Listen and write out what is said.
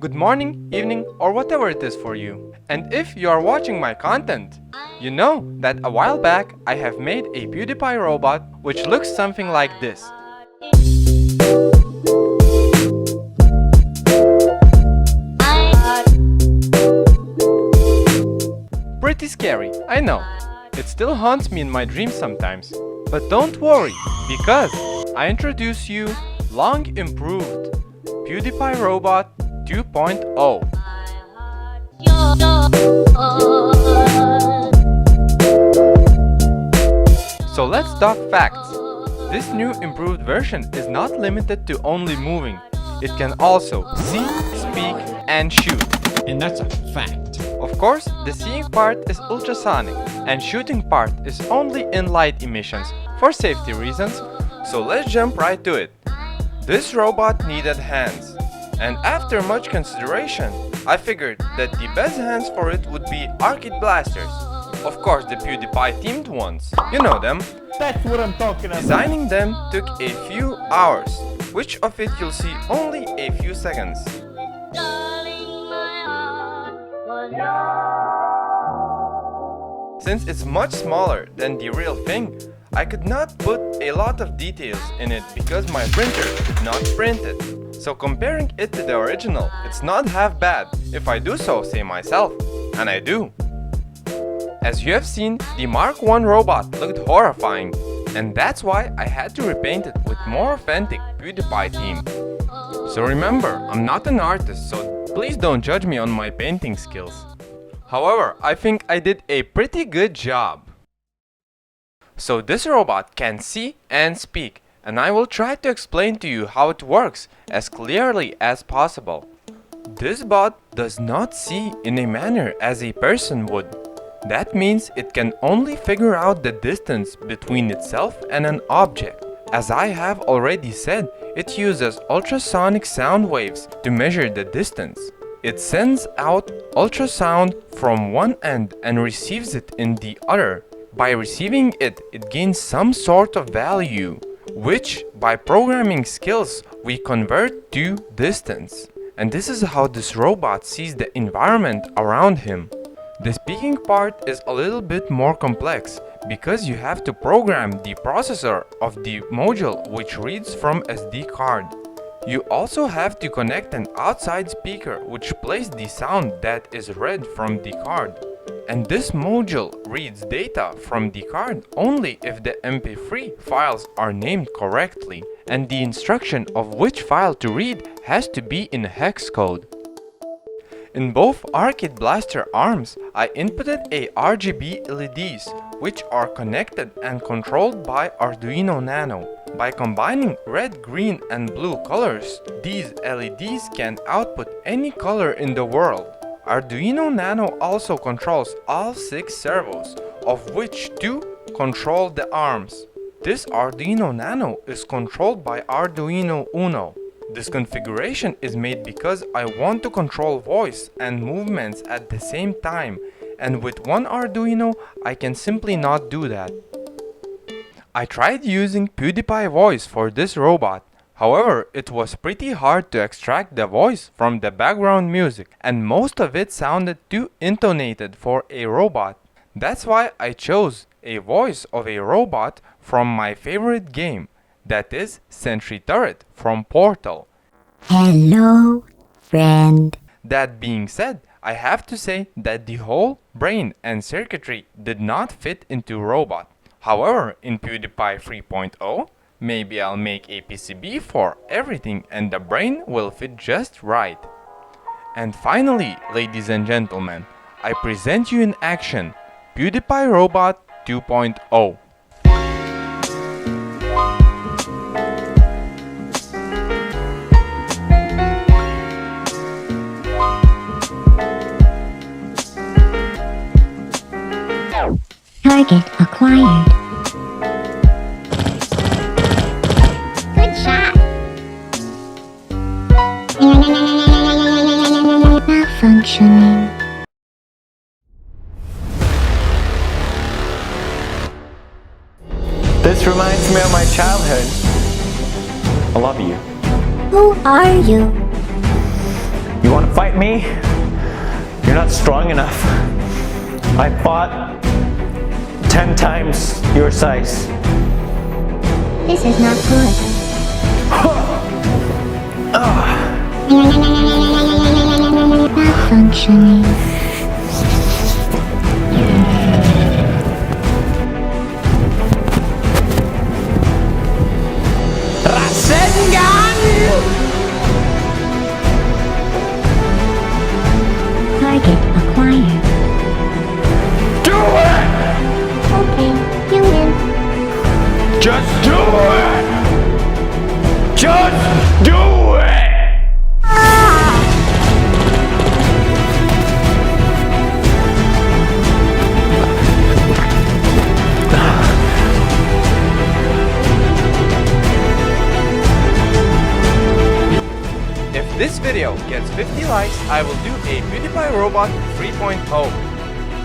good morning, evening, or whatever it is for you. And if you are watching my content, you know that a while back I have made a Pewdiepie robot which looks something like this. Pretty scary, I know. It still haunts me in my dreams sometimes. But don't worry, because I introduce you long improved Pewdiepie Robot 2.0. So let's talk facts. This new improved version is not limited to only moving. It can also see, speak, and shoot. And that's a fact. Of course, the seeing part is ultrasonic, and shooting part is only in light emissions for safety reasons, so let's jump right to it. This robot needed hands, and after much consideration, I figured that the best hands for it would be arcade blasters. Of course, the PewDiePie themed ones, you know them. That's what I'm talking about. Designing them took a few hours, which of it you'll see only a few seconds. Since it's much smaller than the real thing, I could not put a lot of details in it because my printer could not print it. So comparing it to the original, it's not half bad, if I do so say myself, and I do. As you have seen, the Mark I robot looked horrifying, and that's why I had to repaint it with more authentic PewDiePie theme. So remember, I'm not an artist, so please don't judge me on my painting skills. However, I think I did a pretty good job. So this robot can see and speak, and I will try to explain to you how it works as clearly as possible. This bot does not see in a manner as a person would. That means it can only figure out the distance between itself and an object. As I have already said, it uses ultrasonic sound waves to measure the distance. It sends out ultrasound from one end and receives it in the other. By receiving it, it gains some sort of value, which by programming skills we convert to distance. And this is how this robot sees the environment around him. The speaking part is a little bit more complex because you have to program the processor of the module which reads from SD card. You also have to connect an outside speaker which plays the sound that is read from the card. And this module reads data from the card only if the MP3 files are named correctly, and the instruction of which file to read has to be in hex code. In both arcade blaster arms, I inputted a RGB LEDs, which are connected and controlled by Arduino Nano. By combining red, green, and blue colors, these LEDs can output any color in the world. Arduino Nano also controls all 6 servos, of which 2 control the arms. This Arduino Nano is controlled by Arduino Uno. This configuration is made because I want to control voice and movements at the same time, and with one Arduino I can simply not do that. I tried using PewDiePie voice for this robot. However, it was pretty hard to extract the voice from the background music, and most of it sounded too intonated for a robot. That's why I chose a voice of a robot from my favorite game, that is Sentry Turret from Portal. Hello, friend. That being said, I have to say that the whole brain and circuitry did not fit into robot. However, in PewDiePie 3.0, maybe I'll make a PCB for everything and the brain will fit just right. And finally, ladies and gentlemen, I present you in action PewDiePie Robot 2.0. Target acquired. Good shot. Malfunctioning. This reminds me of my childhood. I love you. Who are you? You want to fight me, you're not strong enough. I fought 10 times your size. This is not good. Malfunctioning. Target acquired. Do it! Okay, you win. Just do it! Just do it! If this video gets 50 likes, I will do a Pewdiepie Robot 3.0.